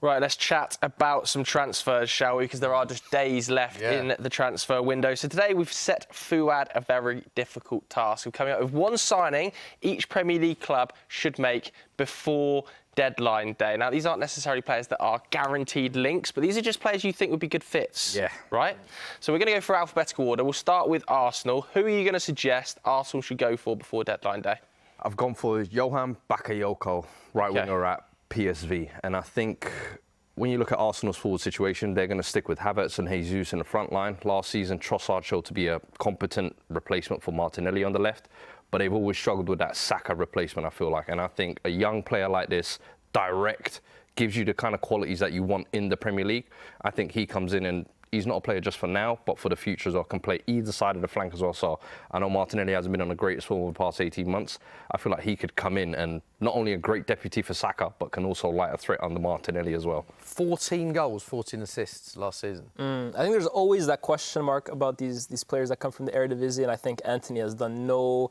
Right, let's chat about some transfers, shall we? Because there are just days left in the transfer window. So today we've set Fuad a very difficult task of coming up with one signing each Premier League club should make before deadline day. Now, these aren't necessarily players that are guaranteed links, but these are just players you think would be good fits. Yeah. Right? So we're going to go through alphabetical order. We'll start with Arsenal. Who are you going to suggest Arsenal should go for before deadline day? I've gone for Johan Bakayoko, right winger at PSV. And I think when you look at Arsenal's forward situation, they're going to stick with Havertz and Jesus in the front line. Last season, Trossard showed to be a competent replacement for Martinelli on the left, but they've always struggled with that Saka replacement, I feel like. And I think a young player like this, direct, gives you the kind of qualities that you want in the Premier League. I think he comes in and he's not a player just for now, but for the future as well. Can play either side of the flank as well. So I know Martinelli hasn't been on the greatest form over the past 18 months. I feel like he could come in and not only a great deputy for Saka, but can also light a threat under Martinelli as well. 14 goals, 14 assists last season. I think there's always that question mark about these players that come from the Eredivisie, and I think Anthony has done no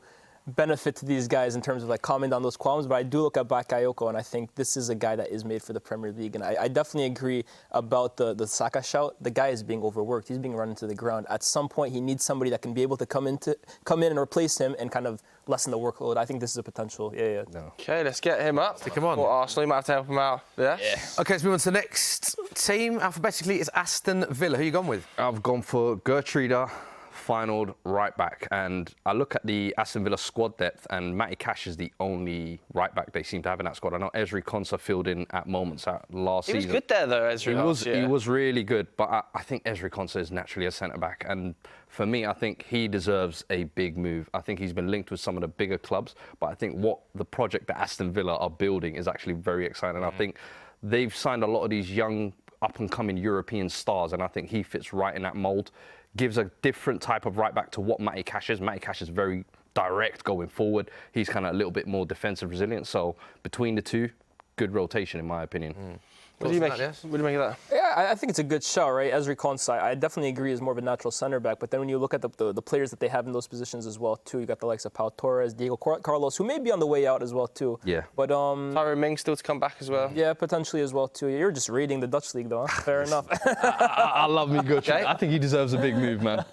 benefit to these guys in terms of like comment on those qualms, but I do look at Bakayoko and I think this is a guy that is made for the Premier League, and I definitely agree about the Saka shout. The guy is being overworked. He's being run into the ground. At some point, he needs somebody that can be able to come in and replace him and kind of lessen the workload. I think this is a potential. No. Okay, let's get him up. Stick him on. For Arsenal, you might have to help him out. Yeah. Okay, let's move on to the next team. Alphabetically, it's Aston Villa. Who you gone with? I've gone for Gertrude, final right back, and I look at the Aston Villa squad depth, and Matty Cash is the only right back they seem to have in that squad. I know Ezri Konsa filled in at moments last season. He was good there though, Ezri. He was really good, but I think Ezri Konsa is naturally a centre back, and for me, I think he deserves a big move. I think he's been linked with some of the bigger clubs, but I think what the project that Aston Villa are building is actually very exciting. I think they've signed a lot of these young up-and-coming European stars, and I think he fits right in that mould. Gives a different type of right back to what Matty Cash is. Matty Cash is very direct going forward. He's kind of a little bit more defensive resilient. So between the two, good rotation in my opinion. What do you make of that? Yeah, I think it's a good show, right? Ezri Konsa, I definitely agree, is more of a natural centre back. But then when you look at the players that they have in those positions as well, too, you got the likes of Pau Torres, Diego Carlos, who may be on the way out as well, too. Yeah. But Tyrone Mings still to come back as well. Yeah, potentially as well, too. You're just raiding the Dutch league, though. Huh? Fair enough. I love me good. Okay. I think he deserves a big move, man.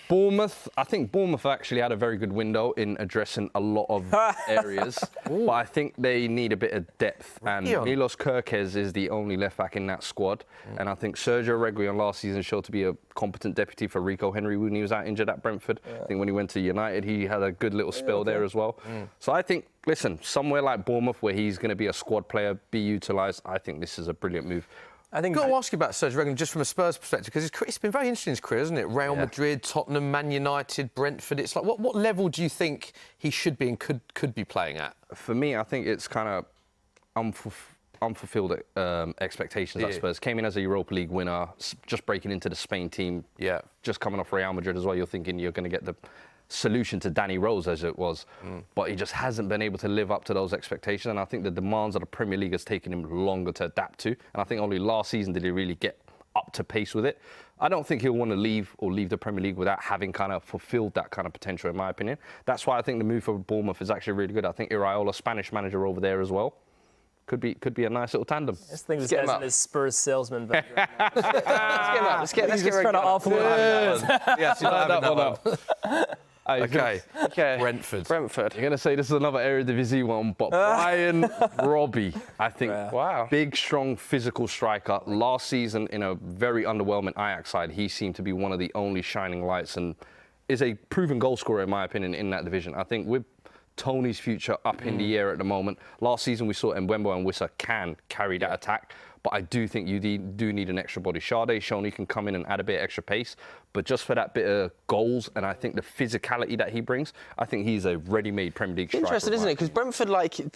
Bournemouth, I think Bournemouth actually had a very good window in addressing a lot of areas, but I think they need a bit of depth. And Milos Kerkez is the only left back in that squad. And I think Sergio Reguilon last season showed to be a competent deputy for Rico Henry when he was out injured at Brentford. I think when he went to United, he had a good little spell there as well. So I think, listen, somewhere like Bournemouth where he's going to be a squad player, be utilised, I think this is a brilliant move. I think I've got to ask you about Sergio Reguilon just from a Spurs perspective, because it's been very interesting in his career, hasn't it? Real Madrid, Tottenham, Man United, Brentford. It's like, what level do you think he should be and could be playing at? For me, I think it's kind of unfulfilled expectations at Spurs. Came in as a Europa League winner, just breaking into the Spain team. Yeah. Just coming off Real Madrid as well. You're thinking you're going to get the solution to Danny Rose as it was, but he just hasn't been able to live up to those expectations, and I think the demands of the Premier League has taken him longer to adapt to, and I think only last season did he really get up to pace with it. I don't think he'll want to leave the Premier League without having kind of fulfilled that kind of potential, in my opinion. That's why I think the move for Bournemouth is actually really good. I think Iraola, Spanish manager over there as well, could be a nice little tandem. I just think this guy's his Spurs salesman. Let's get him up. Let's get trying to offload. Yes, you have that one up. Okay. Brentford. You're going to say this is another Eredivisie one, but Brian Robbie, I think, big, strong, physical striker. Last season, in a very underwhelming Ajax side, he seemed to be one of the only shining lights and is a proven goal scorer, in my opinion, in that division. I think with Tony's future up in the air at the moment, last season we saw Mbembo and Wissa can carry that attack, but I do think you do need an extra body. Sade's shown he can come in and add a bit of extra pace, but just for that bit of goals and I think the physicality that he brings, I think he's a ready-made Premier League striker. Interesting, isn't it? Because Brentford,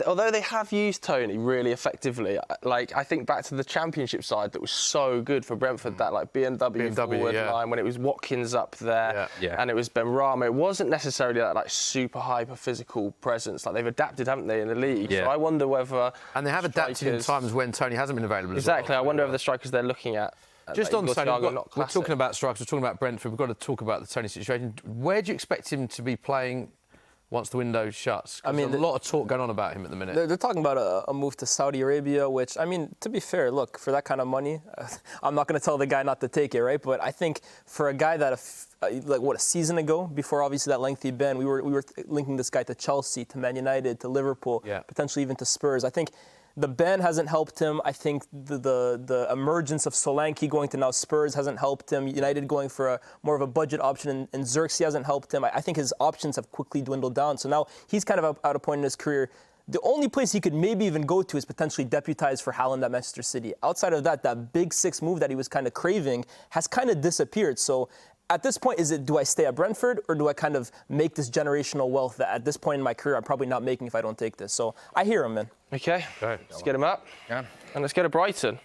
although they have used Tony really effectively, I think back to the Championship side that was so good for Brentford, that BMW forward line when it was Watkins up there and it was Benrahma. It wasn't necessarily that super hyper physical presence. They've adapted, haven't they, in the league? So I wonder whether... And they have adapted in times when Tony hasn't been available. Exactly. I wonder if the strikers they're looking at. Just on Tony, we're talking about strikers, we're talking about Brentford, we've got to talk about the Tony situation. Where do you expect him to be playing once the window shuts? I mean, there's a lot of talk going on about him at the minute. They're talking about a move to Saudi Arabia, which, I mean, to be fair, look, for that kind of money, I'm not going to tell the guy not to take it, right? But I think for a guy that, a season ago, before obviously that lengthy ban, we were linking this guy to Chelsea, to Man United, to Liverpool, potentially even to Spurs. I think the ban hasn't helped him. I think the emergence of Solanke going to now Spurs hasn't helped him. United going for more of a budget option, and Xerxes hasn't helped him. I think his options have quickly dwindled down. So now he's kind of at a point in his career. The only place he could maybe even go to is potentially deputize for Haaland at Manchester City. Outside of that, that big six move that he was kind of craving has kind of disappeared. So at this point, do I stay at Brentford or do I kind of make this generational wealth that at this point in my career I'm probably not making if I don't take this? So I hear him, man. Okay, let's get him up. Yeah. And let's go to Brighton.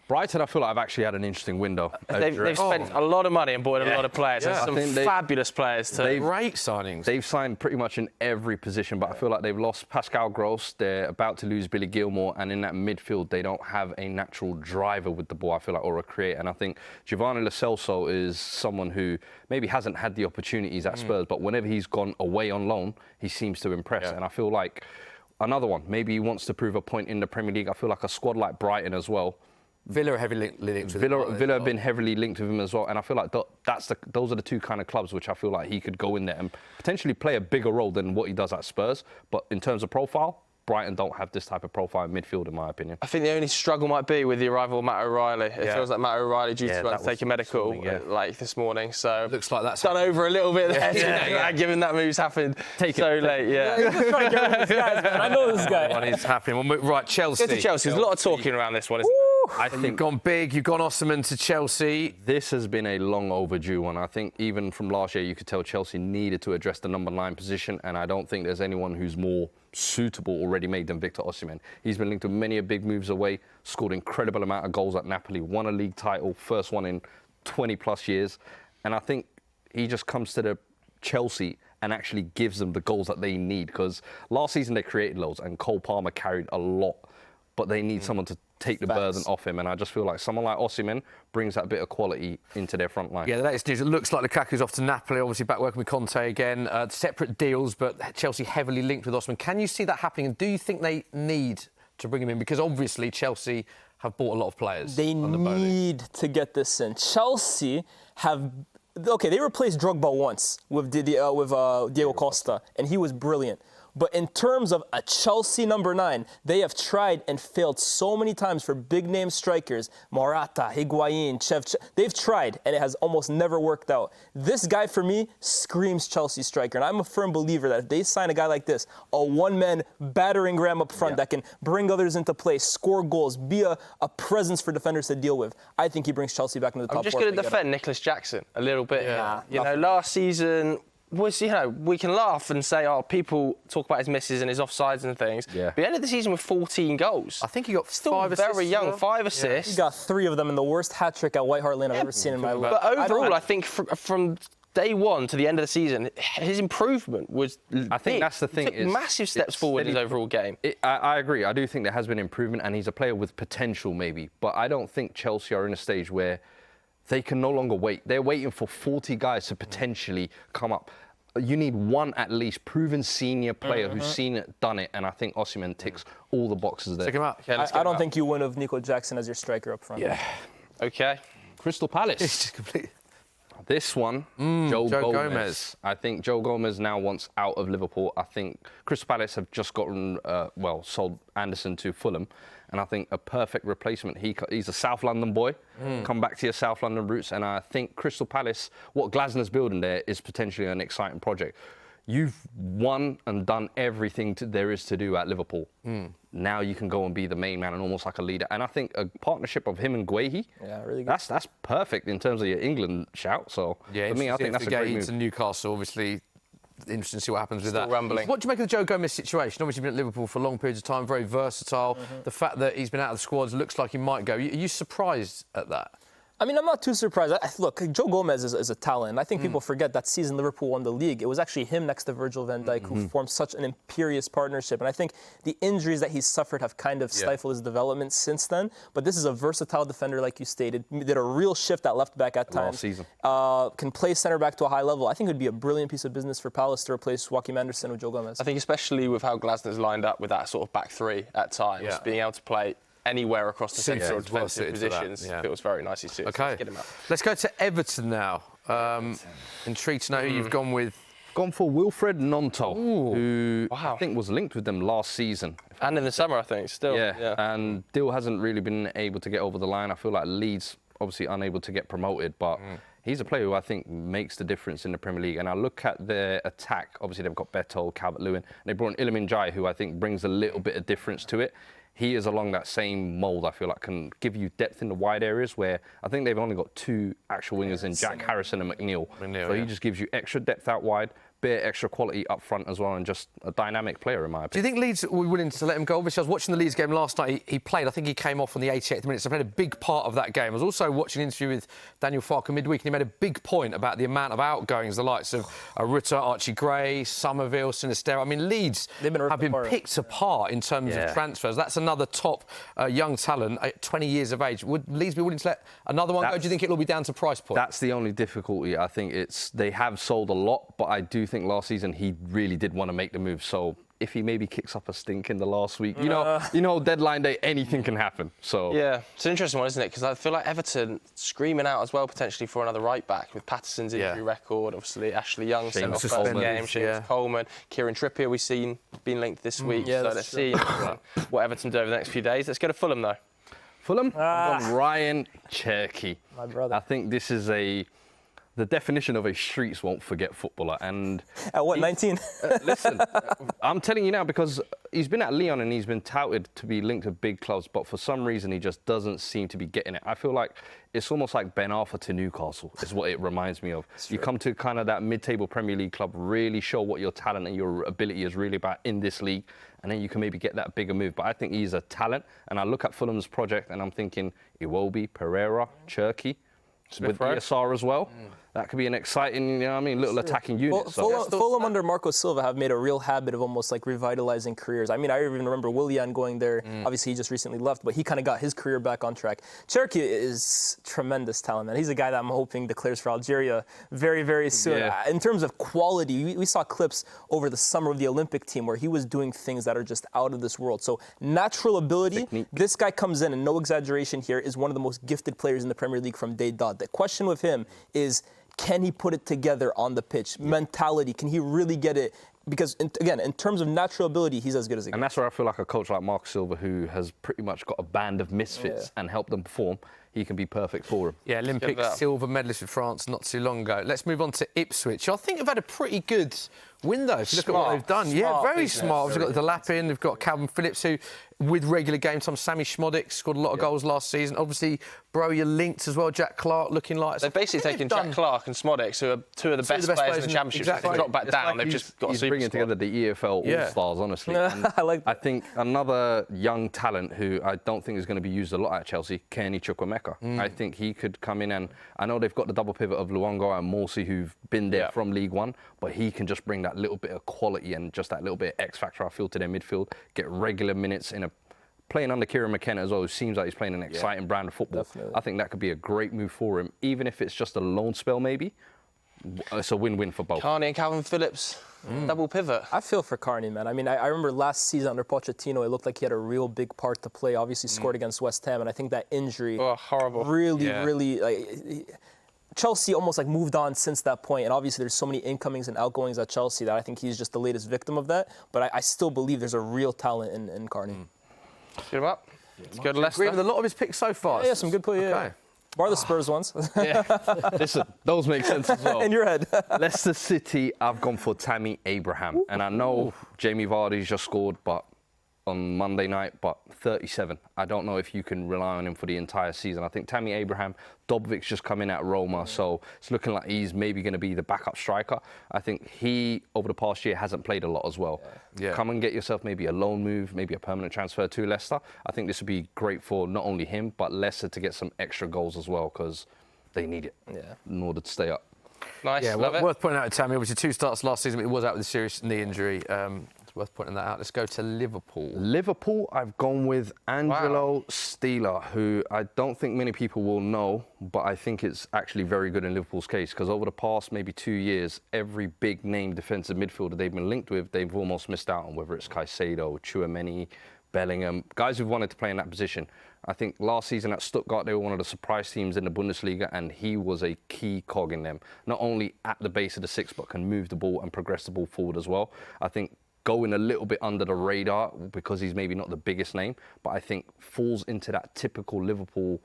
Brighton, I feel like I've actually had an interesting window. They've spent a lot of money and bought a lot of players. Yeah. And some fabulous players too. Great signings. They've signed pretty much in every position, but I feel like they've lost Pascal Gross. They're about to lose Billy Gilmore, and in that midfield, they don't have a natural driver with the ball, I feel like, or a creator. And I think Giovanni Lo Celso is someone who maybe hasn't had the opportunities at Spurs, but whenever he's gone away on loan, he seems to impress. And I feel like another one, maybe he wants to prove a point in the Premier League. I feel like a squad like Brighton as well. Villa are heavily linked with him. Villa have been heavily linked with him as well, and I feel like those are the two kind of clubs which I feel like he could go in there and potentially play a bigger role than what he does at Spurs. But in terms of profile, Brighton don't have this type of profile in midfield, in my opinion. I think the only struggle might be with the arrival of Matt O'Reilly. It feels like Matt O'Reilly due to take a medical like this morning. So looks like that's done over a little bit there, given that move's happened late. Yeah. Just trying to get rid of this guy, man. I know this guy. One is happening. Right, Chelsea. Go to Chelsea. There's a lot of talking around this one, isn't there? I think you've gone big. You've gone Osimhen to Chelsea. This has been a long overdue one. I think even from last year, you could tell Chelsea needed to address the number 9 position, and I don't think there's anyone who's more suitable already made than Victor Osimhen. He's been linked to many big moves away, scored incredible amount of goals at Napoli, won a league title, first one in 20 plus years, and I think he just comes to the Chelsea and actually gives them the goals that they need, because last season they created loads and Cole Palmer carried a lot, but they need someone to take the burden off him, and I just feel like someone like Osimhen brings that bit of quality into their front line. Yeah, the latest news, it looks like Lukaku's off to Napoli, obviously back working with Conte again. Separate deals, but Chelsea heavily linked with Osimhen. Can you see that happening, and do you think they need to bring him in? Because obviously Chelsea have bought a lot of players. They need to get this in. Chelsea have... Okay, they replaced Drogba once with Diego Costa, and he was brilliant. But in terms of a Chelsea number 9, they have tried and failed so many times for big-name strikers. Morata, Higuain, they've tried, and it has almost never worked out. This guy, for me, screams Chelsea striker. And I'm a firm believer that if they sign a guy like this, a one-man battering ram up front that can bring others into play, score goals, be a presence for defenders to deal with, I think he brings Chelsea back into the top 4. I'm just going to defend Nicholas Jackson a little bit. Last season... we can laugh and say, people talk about his misses and his offsides and things. Yeah. But he ended the season with 14 goals. I think he got still 5 assists. Very young, 5 assists. He got 3 of them in the worst hat-trick at White Hart Lane I've ever seen in my life. But overall, I think from day one to the end of the season, his improvement was I think that's the thing. He took massive steps forward in his overall game. I agree. I do think there has been improvement, and he's a player with potential maybe. But I don't think Chelsea are in a stage where they can no longer wait. They're waiting for 40 guys to potentially come up. You need one at least proven senior player who's seen it, done it, and I think Osimhen ticks all the boxes there. Check him out. Okay, I don't think you win with Nico Jackson as your striker up front. Yeah. Okay. Crystal Palace. This one, Joe Gomez. I think Joe Gomez now wants out of Liverpool. I think Crystal Palace have just gotten, sold Anderson to Fulham. And I think a perfect replacement. He's a South London boy. Come back to your South London roots. And I think Crystal Palace, what Glasner's building there is potentially an exciting project. You've won and done everything there is to do at Liverpool. Now you can go and be the main man and almost like a leader. And I think a partnership of him and Guehi, really good. That's perfect in terms of your England shout. So for me, I think that's a great move. To Newcastle, obviously. Interesting to see what happens with that. Rumbling. What do you make of the Joe Gomez situation? Obviously, been at Liverpool for long periods of time, very versatile. The fact that he's been out of the squads looks like he might go. Are you surprised at that? I mean, I'm not too surprised. Look, Joe Gomez is a talent. I think people forget that season Liverpool won the league. It was actually him next to Virgil van Dijk who formed such an imperious partnership. And I think the injuries that he's suffered have kind of stifled his development since then. But this is a versatile defender, like you stated. Did a real shift at left back at times. Last season. Can play centre back to a high level. I think it would be a brilliant piece of business for Palace to replace Joachim Anderson with Joe Gomez. I think especially with how Glasner's lined up with that sort of back three at times, being able to play anywhere across the centre or defensive positions feels very nicely suited. Okay, Let's get him up. Let's go to Everton now. Intrigued to know who you've gone with. Gone for Wilfred Gnonto, who I think was linked with them last season. And in the summer, I think, still. Yeah, and deal hasn't really been able to get over the line. I feel like Leeds obviously unable to get promoted, but he's a player who I think makes the difference in the Premier League. And I look at their attack. Obviously, they've got Beto, Calvert-Lewin, and they brought in Iliman Ndiaye, who I think brings a little bit of difference to it. He is along that same mould, I feel like, can give you depth in the wide areas where I think they've only got two actual wingers in Jack Harrison and McNeil. So he just gives you extra depth out wide, bit of extra quality up front as well, and just a dynamic player in my Do you opinion. think Leeds were willing to let him go? Obviously, I was watching the Leeds game last night. He played. I think he came off on the 88th minute. So I played a big part of that game. I was also watching an interview with Daniel Farke midweek, and he made a big point about the amount of outgoings, the likes of Rutter, Archie Gray, Somerville, Sinisterra. I mean, Leeds have been picked apart in terms of transfers. That's another top young talent at 20 years of age. Would Leeds be willing to let another one go? Do you think it'll be down to price point? That's the only difficulty. I think they have sold a lot, but I do think last season he really did want to make the move. So if he maybe kicks up a stink in the last week, you know, deadline day, anything can happen. So yeah, it's an interesting one, isn't it? Because I feel like Everton screaming out as well potentially for another right back with Patterson's injury record. Obviously, Ashley Young sent off first game, Seamus Coleman, Kieran Trippier we've seen being linked this week. So let's see what Everton do over the next few days. Let's go to Fulham though. Fulham, I've gone Ryan Cherky. My brother. I think this is the definition of a streets won't forget footballer. And at what, 19? Listen, I'm telling you now because he's been at Lyon and he's been touted to be linked to big clubs, but for some reason he just doesn't seem to be getting it. I feel like it's almost like Ben Arthur to Newcastle is what it reminds me of. You come to kind of that mid-table Premier League club, really show what your talent and your ability is really about in this league, and then you can maybe get that bigger move. But I think he's a talent, and I look at Fulham's project and I'm thinking Iwobi, Pereira, Cherky, with ESR as well. That could be an exciting, you know what I mean, little attacking unit. Fulham under Marco Silva have made a real habit of almost like revitalizing careers. I mean, I even remember Willian going there. Obviously, he just recently left, but he kind of got his career back on track. Cherky is tremendous talent, man. He's a guy that I'm hoping declares for Algeria very, very soon. Yeah. In terms of quality, we saw clips over the summer of the Olympic team where he was doing things that are just out of this world. So natural ability, technique. This guy comes in, and no exaggeration here, is one of the most gifted players in the Premier League from day dot. The question with him is, can he put it together on the pitch? Mentality, can he really get it? Because, again, in terms of natural ability, he's as good as he gets. And that's where I feel like a coach like Mark Silva, who has pretty much got a band of misfits and helped them perform, he can be perfect for him. Yeah, Olympic silver medalist with France not too long ago. Let's move on to Ipswich. I think they've had a pretty good window if you look at what they've done. Yeah, very smart. They've got Delapin, they've got Calvin Phillips, who, with regular game time, Sammy Schmodic scored a lot of goals last season. Obviously, bro, you're linked as well. Jack Clark looking like... They've basically taken Jack Clark and Smodic, who are two of the best players in the Championship. Exactly. If they drop back down, they've just got a super bringing together the EFL All-Stars, honestly. I like that. I think another young talent who I don't think is going to be used a lot at Chelsea, Kenny Chukwuemeka. I think he could come in, and I know they've got the double pivot of Luongo and Morsey, who've been there from League One, but he can just bring that little bit of quality and just that little bit of X factor, I feel, to their midfield, get regular minutes in playing under Kieran McKenna as well, who seems like he's playing an exciting brand of football. Definitely. I think that could be a great move for him, even if it's just a loan spell maybe. It's a win-win for both. Carney and Calvin Phillips, double pivot. I feel for Carney, man. I mean, I remember last season under Pochettino, it looked like he had a real big part to play. Obviously scored against West Ham, and I think that injury really, Chelsea almost like moved on since that point, and obviously there's so many incomings and outgoings at Chelsea that I think he's just the latest victim of that. But I still believe there's a real talent in Carney. Get him up. Let's go to Leicester. Agree with a lot of his picks so far. Yeah, some good play. Yeah. Bar the Spurs ones. Listen, those make sense as well. In your head. Leicester City, I've gone for Tammy Abraham. And I know Jamie Vardy's just scored, but on Monday night, but 37. I don't know if you can rely on him for the entire season. I think Tammy Abraham, Dobovic's just come in at Roma, so it's looking like he's maybe going to be the backup striker. I think he, over the past year, hasn't played a lot as well. Yeah. Come and get yourself maybe a loan move, maybe a permanent transfer to Leicester. I think this would be great for not only him, but Leicester to get some extra goals as well, because they need it in order to stay up. Nice, Yeah, love it. worth pointing out, Tammy, obviously 2 starts last season, but he was out with a serious knee injury. It's worth pointing that out. Let's go to Liverpool. Liverpool, I've gone with Angelo Stieler, who I don't think many people will know, but I think it's actually very good in Liverpool's case, because over the past maybe 2 years, every big name defensive midfielder they've been linked with, they've almost missed out on, whether it's Caicedo, Tchouaméni, Bellingham, guys who've wanted to play in that position. I think last season at Stuttgart, they were one of the surprise teams in the Bundesliga, and he was a key cog in them. Not only at the base of the six, but can move the ball and progress the ball forward as well. I think going a little bit under the radar because he's maybe not the biggest name, but I think falls into that typical Liverpool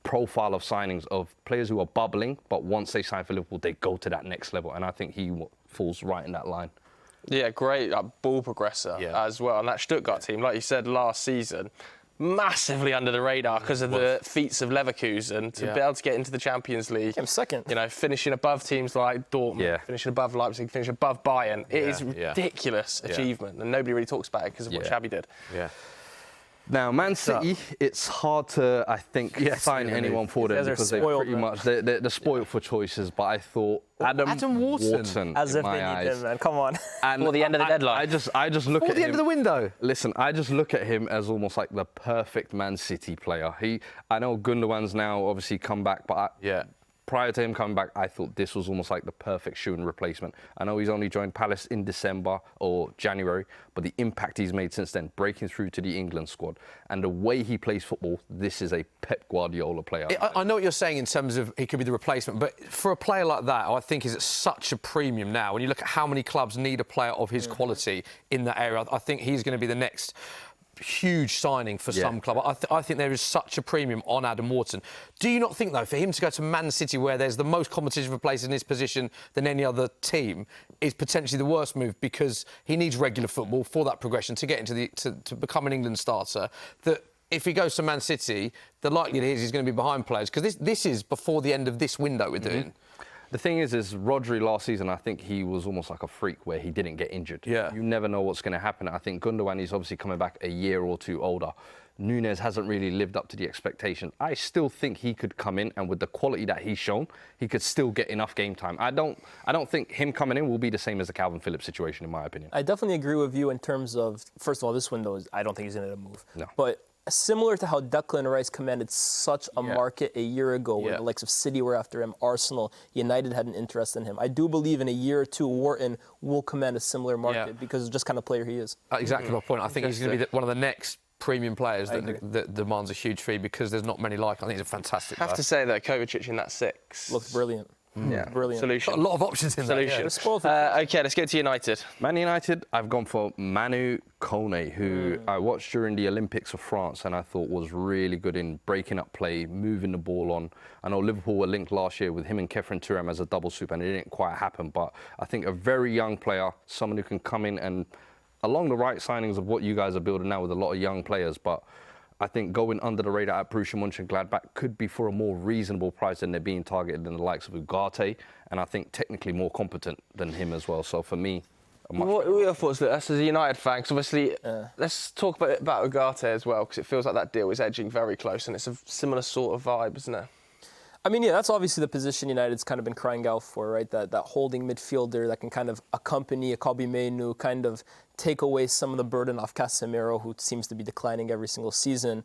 profile of signings of players who are bubbling, but once they sign for Liverpool, they go to that next level, and I think he falls right in that line. Yeah, great ball progressor as well. And that Stuttgart team, like you said last season, massively under the radar because of the feats of Leverkusen to be able to get into the Champions League. Came second. You know, finishing above teams like Dortmund, finishing above Leipzig, finishing above Bayern. It is a ridiculous achievement, and nobody really talks about it because of what Xabi did. Yeah. Now, Man City, it's hard to, I think, sign anyone for them because they're pretty much they're spoiled for choices. But I thought Adam Wharton as if in they my need eyes. him, man. Come on. And For the end of the deadline. I just look at the him. end of the window. Listen, I just look at him as almost like the perfect Man City player. I know Gundogan's now obviously come back, but prior to him coming back, I thought this was almost like the perfect shooting replacement. I know he's only joined Palace in December or January, but the impact he's made since then, breaking through to the England squad, and the way he plays football, this is a Pep Guardiola player. I know what you're saying in terms of he could be the replacement, but for a player like that, I think is at such a premium now. When you look at how many clubs need a player of his quality in that area, I think he's going to be the next huge signing for some club. I think there is such a premium on Adam Wharton. Do you not think, though, for him to go to Man City, where there's the most competition for places in his position than any other team, is potentially the worst move because he needs regular football for that progression to get into to become an England starter? That if he goes to Man City, the likelihood is he's going to be behind players because this is before the end of this window we're doing. The thing is Rodri last season, I think he was almost like a freak where he didn't get injured. Yeah. You never know what's going to happen. I think Gundogan is obviously coming back a year or two older. Nunez hasn't really lived up to the expectation. I still think he could come in, and with the quality that he's shown, he could still get enough game time. I don't think him coming in will be the same as the Calvin Phillips situation, in my opinion. I definitely agree with you in terms of, first of all, this window I don't think he's going to move. No. But similar to how Declan Rice commanded such a market a year ago, where the likes of City were after him, Arsenal, United had an interest in him. I do believe in a year or two, Wharton will command a similar market because of just kind of player he is. Exactly my point. I think he's going to be one of the next premium players that demands a huge fee because there's not many like him. I think he's a fantastic player. I have to say that Kovacic in that 6 Looks brilliant. Yeah, Brilliant. Solution. Got a lot of options in there. Solution. Okay, let's get to United. Man United, I've gone for Manu Kone, who I watched during the Olympics of France and I thought was really good in breaking up play, moving the ball on. I know Liverpool were linked last year with him and Kefren Turam as a double soup, and it didn't quite happen, but I think a very young player, someone who can come in and along the right signings of what you guys are building now with a lot of young players, but I think going under the radar at Borussia Mönchengladbach could be for a more reasonable price than they're being targeted than the likes of Ugarte, and I think technically more competent than him as well. So for me, what are your thoughts, Luke? That's as a United fan, because obviously, let's talk about Ugarte as well, because it feels like that deal is edging very close, and it's a similar sort of vibe, isn't it? I mean, yeah, that's obviously the position United's kind of been crying out for, right? That holding midfielder that can kind of accompany a Kobbie Mainoo, kind of take away some of the burden off Casemiro, who seems to be declining every single season.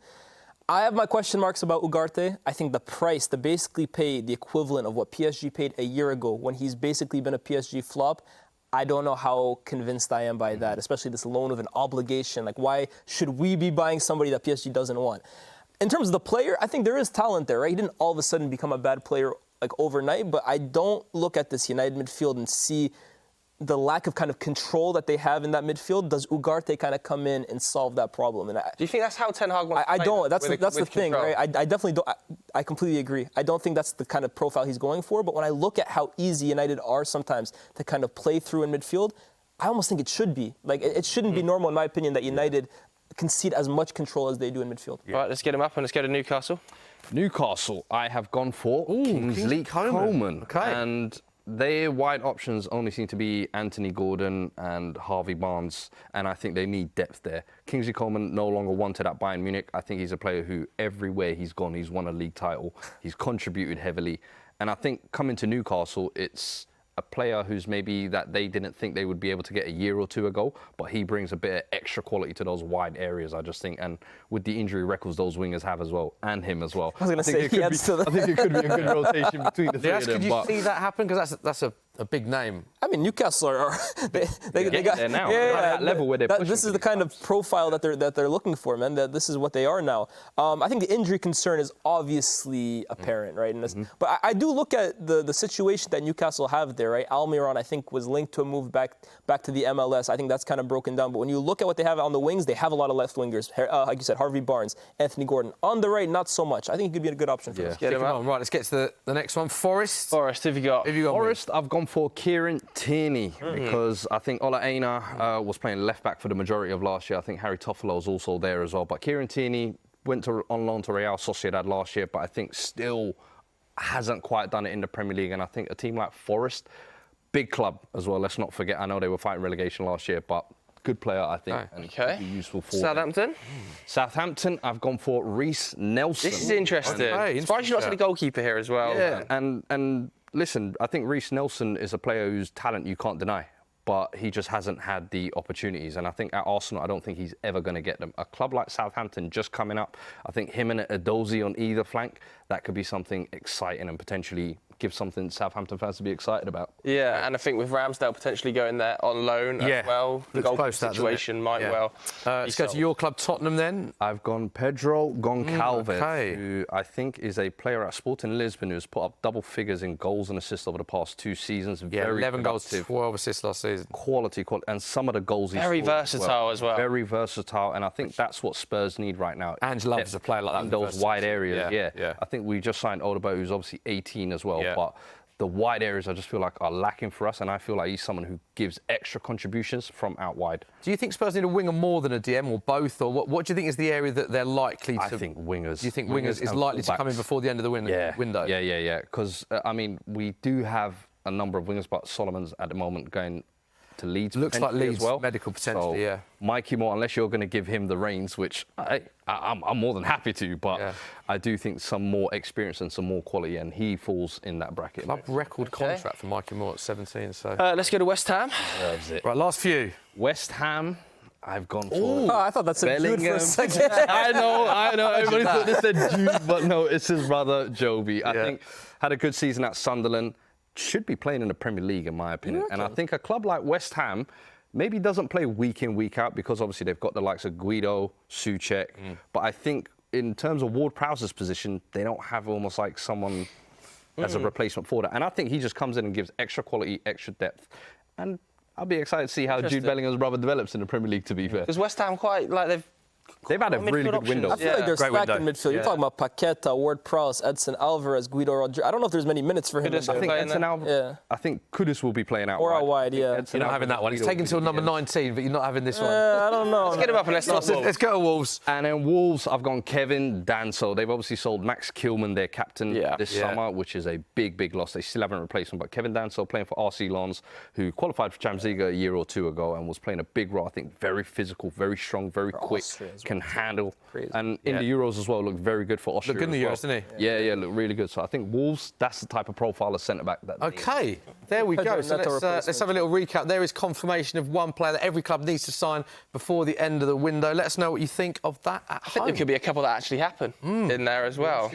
I have my question marks about Ugarte. I think the price, to basically pay the equivalent of what PSG paid a year ago when he's basically been a PSG flop, I don't know how convinced I am by that, especially this loan of an obligation. Like, why should we be buying somebody that PSG doesn't want? In terms of the player, I think there is talent there, right? He didn't all of a sudden become a bad player like overnight, but I don't look at this United midfield and see the lack of kind of control that they have in that midfield. Does Ugarte kind of come in and solve that problem? And Do you think that's how Ten Hag wants to I play don't. that, That's the thing, control? right? I definitely don't. I completely agree. I don't think that's the kind of profile he's going for. But when I look at how easy United are sometimes to kind of play through in midfield, I almost think it should be. Like, it shouldn't be normal, in my opinion, that United concede as much control as they do in midfield. Right, let's get him up and let's go to Newcastle. Newcastle, I have gone for Kingsley Coman. Okay. And their wide options only seem to be Anthony Gordon and Harvey Barnes, and I think they need depth there. Kingsley Coman no longer wanted at Bayern Munich. I think he's a player who everywhere he's gone, he's won a league title. He's contributed heavily. And I think coming to Newcastle, it's a player who's maybe that they didn't think they would be able to get a year or two ago, but he brings a bit of extra quality to those wide areas, I just think. And with the injury records those wingers have as well, and him as well. I was going to say, he adds to that. I think it could be a good rotation between the three of them. Could you see that happen? Because that's a big name. I mean, Newcastle are they got there now. They're at that level where they're pushing this is for the these kind clubs. of profile that they're looking for, man. That this is what they are now. I think the injury concern is obviously apparent, right? And but I do look at the situation that Newcastle have there, right? Almiron, I think, was linked to a move back to the MLS. I think that's kind of broken down. But when you look at what they have on the wings, they have a lot of left wingers. Like you said, Harvey Barnes, Anthony Gordon. On the right, not so much. I think it could be a good option for us. Get him up. Right, let's get to the next one. Forest. Forest, who have you got? Forest, I've gone for Kieran Tierney because I think Ola Aina was playing left back for the majority of last year. I think Harry Toffolo was also there as well. But Kieran Tierney went on loan to Real Sociedad last year, but I think still hasn't quite done it in the Premier League. And I think a team like Forest, big club as well, let's not forget. I know they were fighting relegation last year, but good player, I think, and could be useful for them. Southampton? Southampton, I've gone for Reece Nelson. This is interesting. Surprised you're not a goalkeeper here as well. Yeah, and listen, I think Reece Nelson is a player whose talent you can't deny, but he just hasn't had the opportunities. And I think at Arsenal, I don't think he's ever going to get them. A club like Southampton just coming up, I think him and Edozie on either flank, that could be something exciting and potentially give something Southampton fans to be excited about. Yeah, and I think with Ramsdale potentially going there on loan as well, the goalkeeper situation might well. Let's go to your club, Tottenham, then. I've gone Pedro Goncalves, who I think is a player at Sporting Lisbon who's put up double figures in goals and assists over the past 2 seasons. Yeah, very 11 goals, productive. 12 assists last season. Quality, and some of the goals he's Very scored versatile as well. Very versatile, and I think that's what Spurs need right now. Ange loves a player like that. In those wide areas, yeah. I think we just signed Odegaard, who's obviously 18 as well, but the wide areas I just feel like are lacking for us, and I feel like he's someone who gives extra contributions from out wide. Do you think Spurs need a winger more than a DM, or both, or what do you think is the area that they're likely to... I think wingers. Do you think wingers is likely to come in before the end of the window? Yeah. Because, I mean, we do have a number of wingers, but Solomon's at the moment going to Leeds. Looks like Leeds as well. medical potentially, so, Mikey Moore, unless you're going to give him the reins, which I'm more than happy to, but I do think some more experience and some more quality, and he falls in that bracket. Club record contract for Mikey Moore at 17. So let's go to West Ham. Right, last few. West Ham. I've gone for. I thought that's a Jude for a second. I know. Everybody thought this said Jude, but no, it's his brother Joby. I think had a good season at Sunderland. Should be playing in the Premier League, in my opinion. And I think a club like West Ham maybe doesn't play week in, week out, because obviously they've got the likes of Guido, Souček. But I think in terms of Ward-Prowse's position, they don't have almost like someone as a replacement for that. And I think he just comes in and gives extra quality, extra depth. And I'll be excited to see how Jude Bellingham's brother develops in the Premier League, to be fair. Because West Ham quite, like, They've had a really good window. I feel like they're stacked in midfield. You're talking about Paqueta, Ward-Prowse, Edson Alvarez, Guido Rodriguez. I don't know if there's many minutes for him. Kudus, I think Edson Alvarez. I think Kudus will be playing out or wide. out wide, You're not having that one. He's taken till number 19, but you're not having this one. I don't know. Let's get him up and let's talk Wolves. Let's go to Wolves. And then Wolves, I've gone Kevin Danso. They've obviously sold Max Kilman, their captain, this summer, which is a big loss. They still haven't replaced him. But Kevin Danso playing for RC Lens, who qualified for Champions League a year or two ago and was playing a big role. I think very physical, very strong, very quick, can handle. Crazy. And in the Euros as well, looked very good for Austria. Looked good in the Euros, didn't he? Yeah, looked really good. So I think Wolves, that's the type of profile of centre-back that they need. There we go. So Neto let's have a little recap. There is confirmation of one player that every club needs to sign before the end of the window. Let us know what you think of that at home. I think there could be a couple that actually happen in there as well.